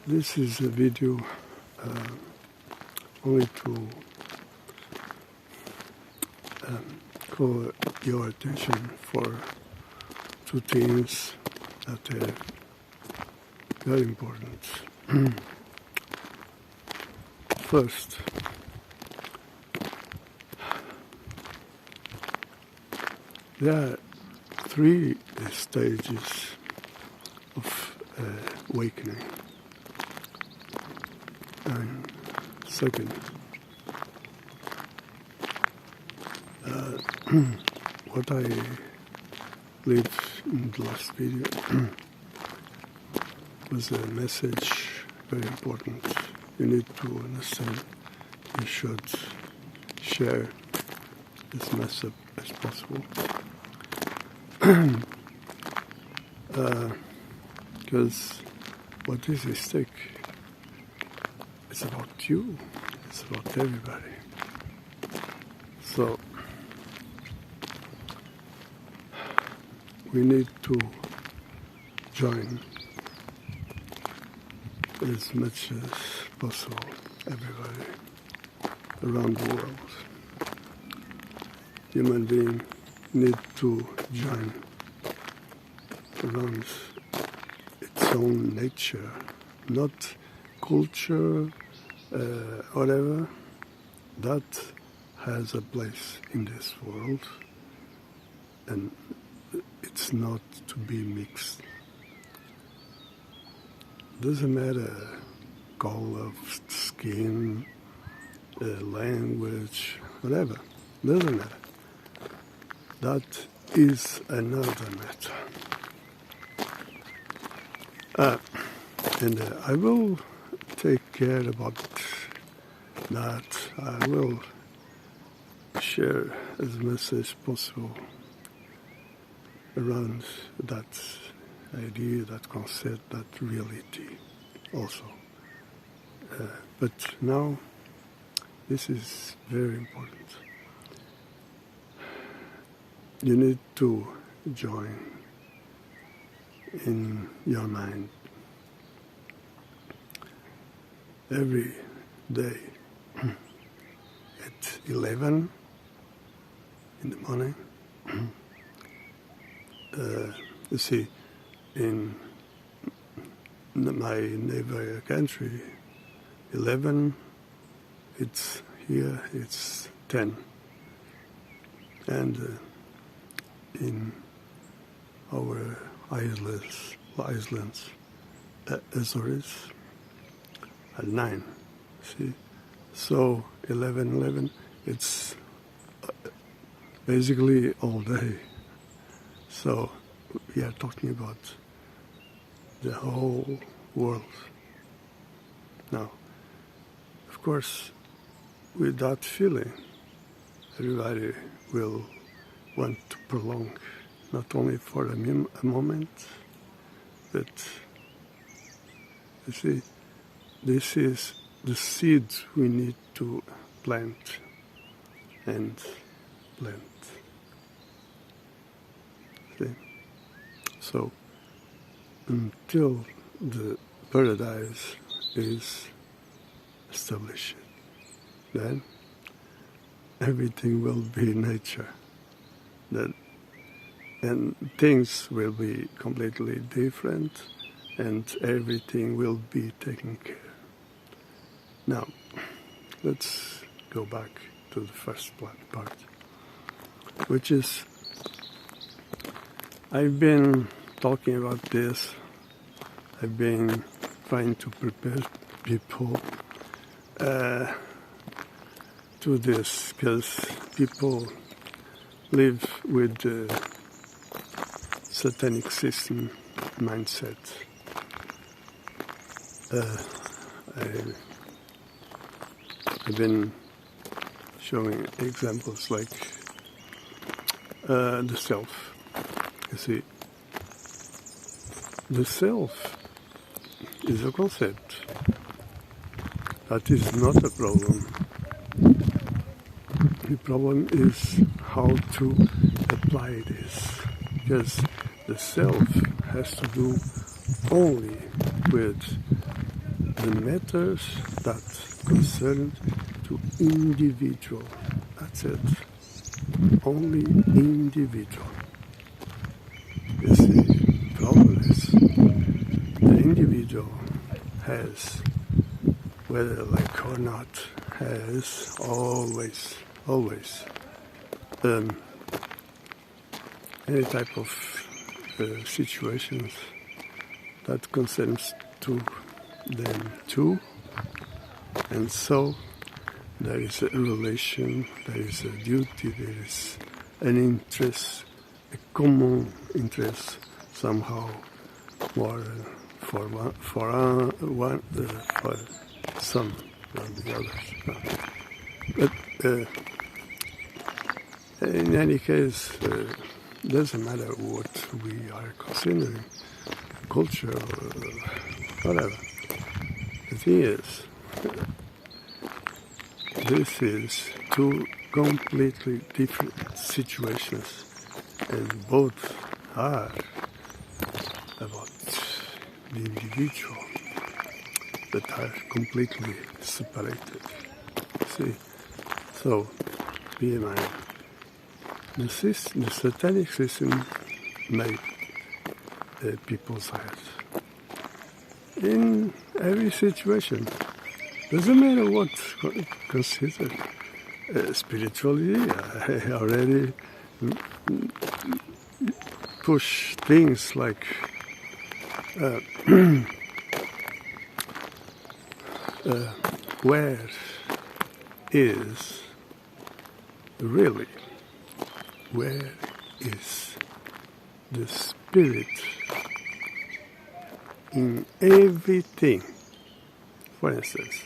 This is a video only to call your attention for two things that are very important. First, there are three stages of awakening. And second, what I leave in the last video was a message very important. You need to understand. You should share this message as possible. Because what is at stake? It's about you. It's about everybody. So we need to join as much as possible everybody around the world. Human beings need to join around its own nature, not culture, whatever. That has a place in this world, and it's not to be mixed. Doesn't matter color of skin, language, whatever. Doesn't matter. That is another matter. And I will take care about that. I will share as much as possible around that idea, that concept, that reality also. But now, this is very important. You need to join in your mind every day at 11 in the morning. You see, in my neighbor country, 11, it's here, it's 10. And in our islands, Azores, at 9. See, so 11, it's basically all day. So we are talking about the whole world. Now, of course, with that feeling, everybody will want to prolong, not only for a moment, but you see, this is the seed we need to plant and plant. See? So, until the paradise is established, then everything will be nature. And things will be completely different, and everything will be taken care. Now, let's go back to the first part, which is, I've been talking about this. I've been trying to prepare people to this, because people live with the satanic system mindset. I've been showing examples like the self. You see, the self is a concept. That is not a problem. The problem is how to apply this, because the self has to do only with the matters that concern to individual. That's it. Only individual. You see, problem is the individual has, whether like or not, has always any type of situations that concerns to them too, and so there is a relation, there is a duty, there is an interest, a common interest somehow more for some than the others. But in any case, doesn't matter what we are considering, culture or whatever. The thing is, this is two completely different situations, and both are about the individual, but are completely separated. See? So, be in mind. The satanic system made people's heads. In every situation, doesn't matter what considered spirituality. I already push things like where is really, where is the spirit in everything? For instance,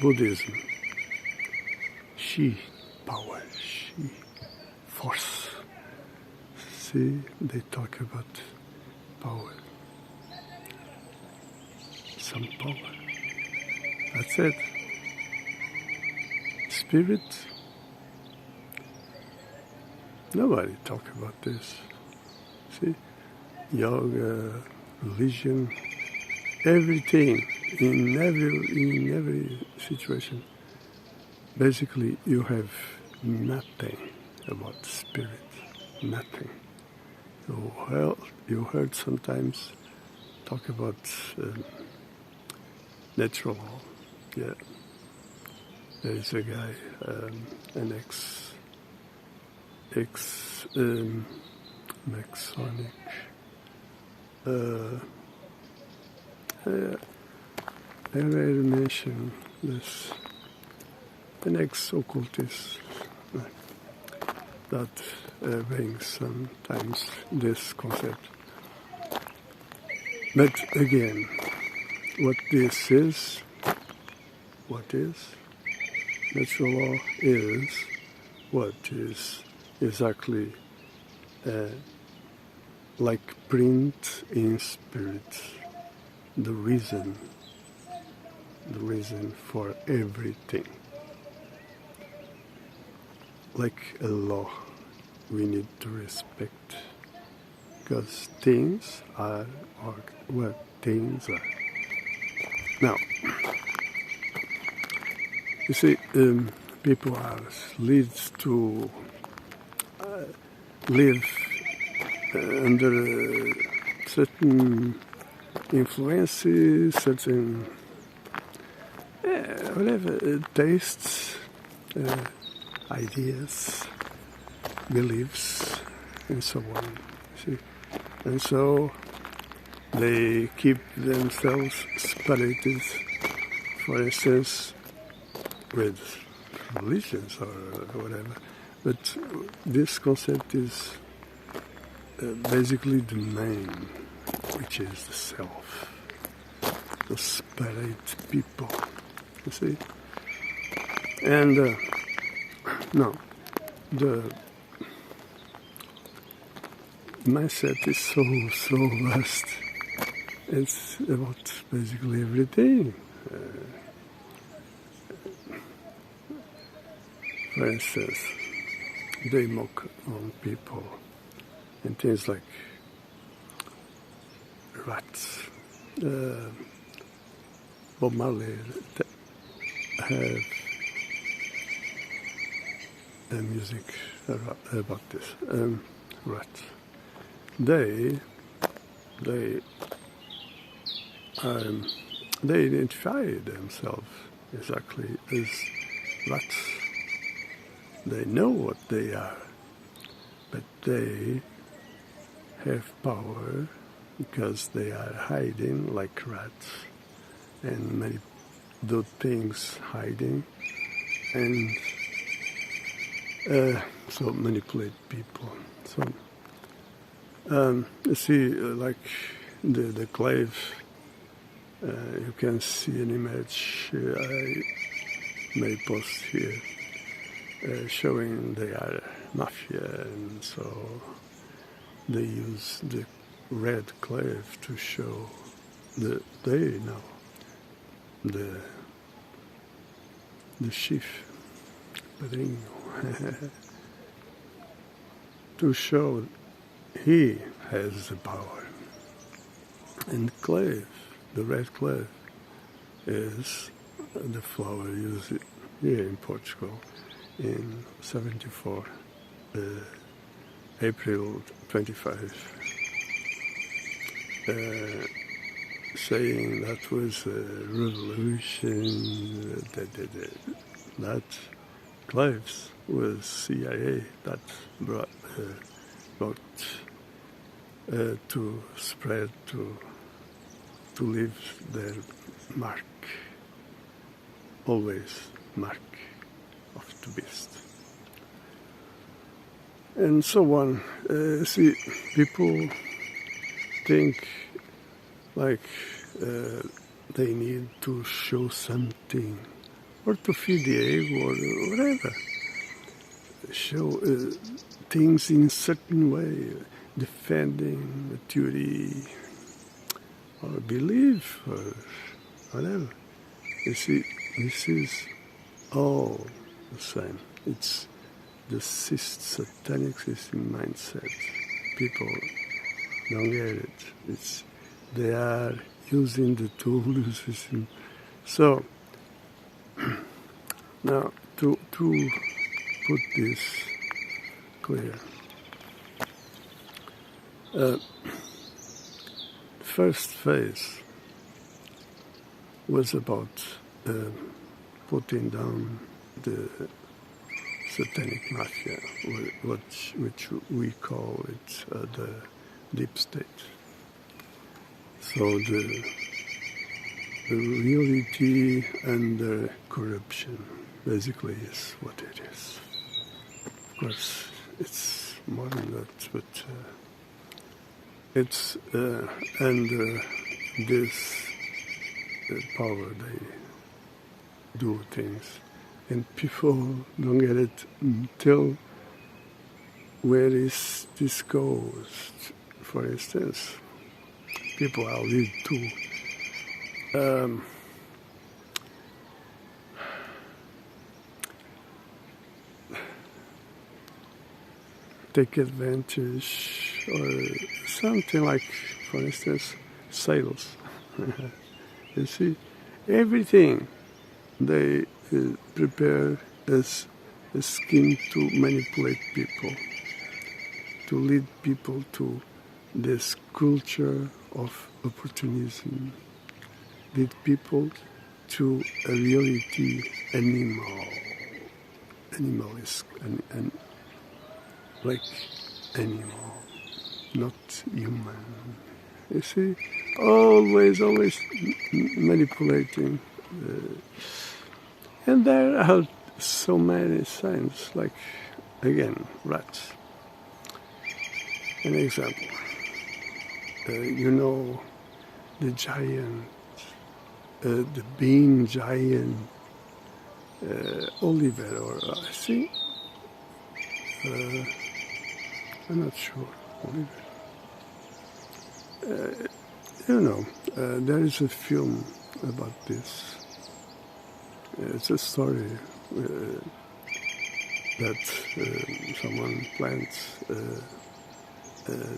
Buddhism, Shi, power, Shi, force. See, they talk about power. Some power. That's it. Spirit. Nobody talk about this. See, yoga, religion, everything in every situation. Basically, you have nothing about spirit. Nothing. You heard sometimes talk about natural law. Yeah. There is a guy, an Masonic. I already mentioned this. An ex-occultist that brings sometimes this concept. But again, what this is, what is natural law is what is exactly like print in spirit, the reason for everything. Like a law, we need to respect, because things are what things are. Now, you see, people are led to live under certain influences, certain whatever tastes, ideas, beliefs, and so on. See, and so they keep themselves separated. For instance, with religions or whatever. But this concept is basically the main, which is the self, the separate people, you see? And no, the mindset is so vast. It's about basically everything. For instance, they mock on people and things like rats, Bob Marley have music about this. Rats. They identify themselves exactly as rats. They know what they are, but they have power because they are hiding like rats, and many do things hiding, and so manipulate people. So you see, like the clave, you can see an image I may post here showing they are mafia, and so they use the red clave to show that they know the chief, padrinho, to show he has the power. And clave, the red clave, is the flower used here in Portugal in 74, April 25, saying that was a revolution, that claves was CIA that brought to spread, to leave their mark, always mark of the beast. And so on. See, people think like they need to show something, or to feed the egg, or whatever. Show things in certain way, defending a theory, or belief, or whatever. You see, this is all the same. It's the satanic system mindset. People don't get it. They are using the tool system. So now to put this clear, first phase was about putting down the satanic mafia, which we call it the deep state. So the reality and the corruption basically is what it is. Of course, it's more than that, but it's and this power, they do things, and people don't get it until where this goes. For instance, people are lead to take advantage, or something like, for instance, sales. You see, everything they prepare as a scheme to manipulate people, to lead people to this culture of opportunism, lead people to a reality animal. Animal is like animal, not human. You see, always manipulating. And there are so many signs, like, again, rats. An example, the giant, the bean giant, Oliver, or I think, I'm not sure, Oliver. There is a film about this. It's a story that someone plants a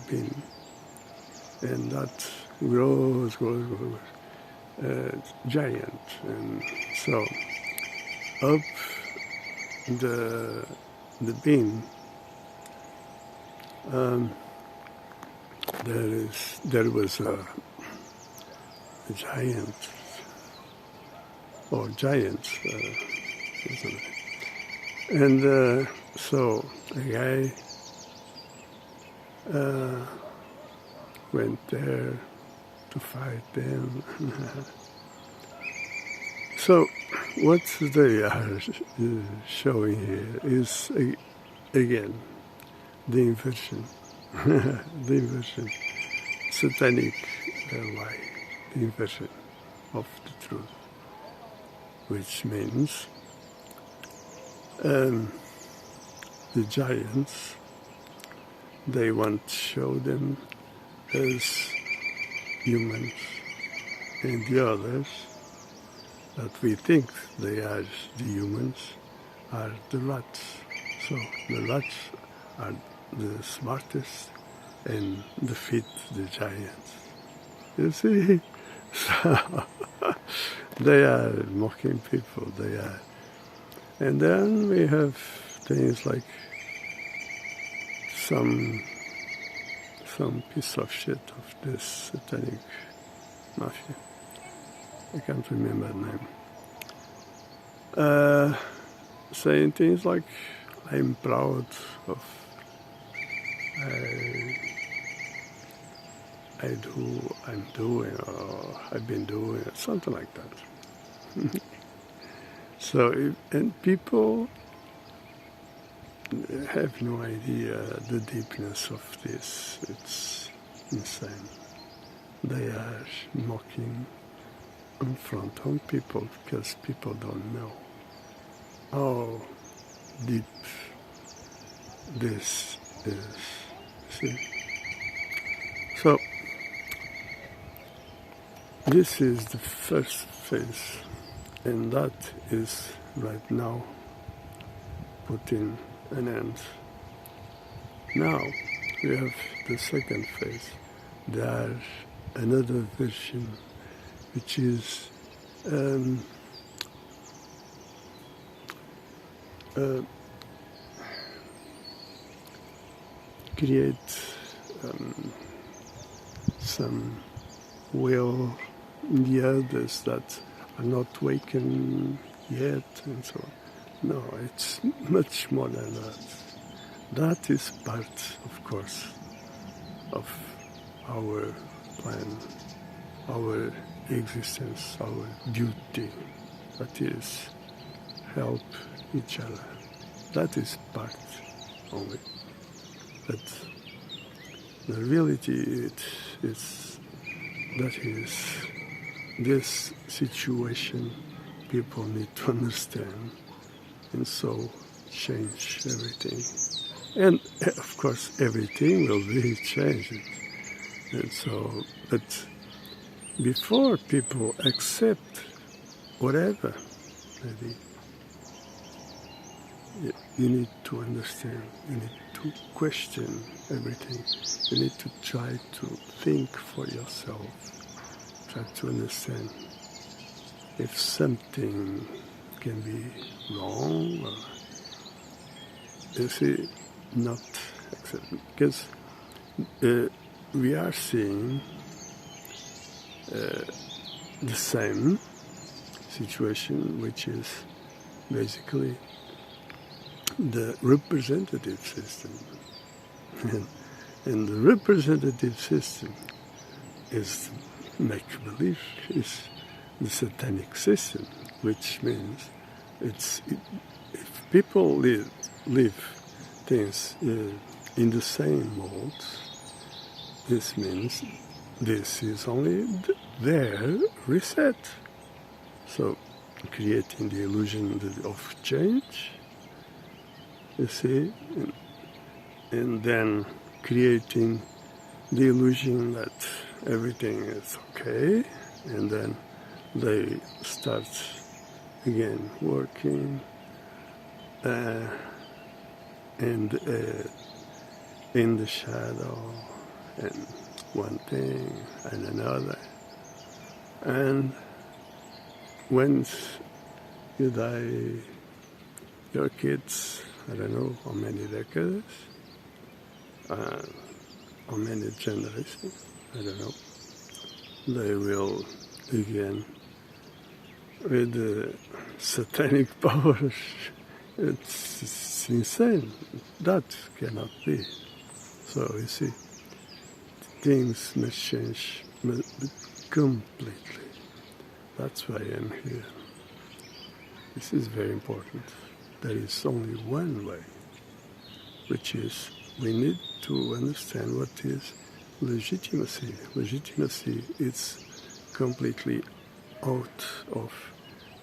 bean, and that grows, giant, and so up the beam there was a giant or giants, and so a guy went there to fight them. So what they are showing here is, again, the inversion, the inversion, satanic lie, the inversion of the truth, which means the giants, they want to show them as humans, and the others that we think they are the humans are the rats. So the rats are the smartest and defeat the giants. You see? So they are mocking people, they are. And then we have things like some piece of shit of this satanic mafia. I can't remember the name. Saying things like, I'm proud of, I'm doing, or I've been doing, something like that. So, and people have no idea the deepness of this. It's insane. They are mocking in front of people because people don't know how deep this is. See? So, this is the first phase, and that is right now putting an end. Now we have the second phase. There another version, which is create some will in the others that are not wakened yet, and so on. No, it's much more than that. That is part, of course, of our plan, our existence, our duty. That is, help each other. That is part only. But the reality is that is this situation people need to understand, and so change everything. And of course everything will be changed. And so, but before people accept whatever, maybe you need to understand, you need to question everything. You need to try to think for yourself, try to understand if something can be wrong, or you see, not accept, because we are seeing the same situation, which is basically the representative system. And the representative system is make-believe, is the satanic system, which means if people live things in the same mold, this means this is only their reset. So creating the illusion of change, you see, and then creating the illusion that everything is okay, and then they start again working and in the shadow, and one thing and another, And once you die, your kids, I don't know how many decades, how many generations, I don't know, they will begin with the satanic powers. It's insane. That cannot be. So you see, things must change completely. That's why I'm here. This is very important. There is only one way, which is we need to understand what is legitimacy. Legitimacy is completely out of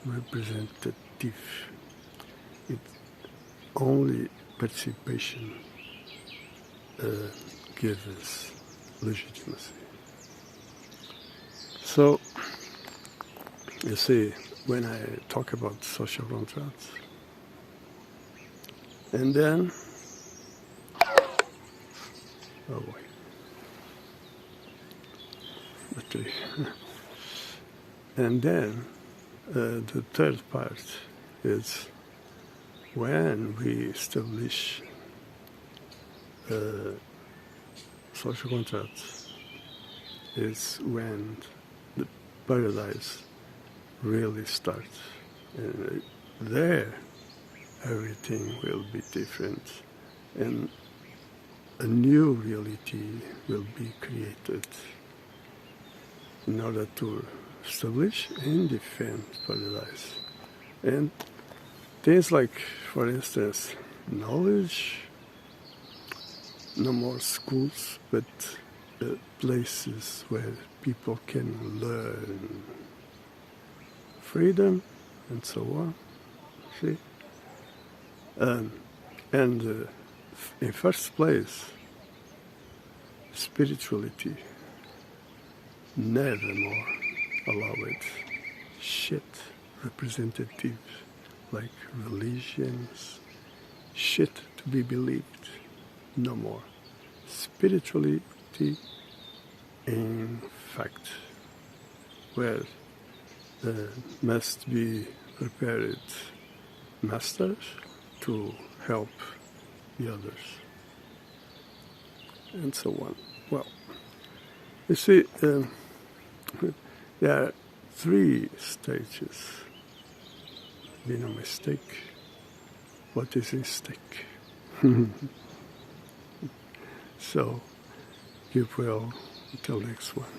representative. It's only participation gives us legitimacy. So, you see, when I talk about social contracts, and then, oh boy, battery. And then the third part is when we establish social contracts, is when the paradise really starts. And there everything will be different, and a new reality will be created in order to establish and defend paradise. And things like, for instance, knowledge, no more schools, but places where people can learn, freedom, and so on. See? And in first place, spirituality. Never more allow it. Shit representative like religions. Shit to be believed. No more. Spirituality in fact, where must be prepared masters to help the others, and so on. Well, you see, there are 3 stages. Be no mistake. What is in stake? So, keep well until next one.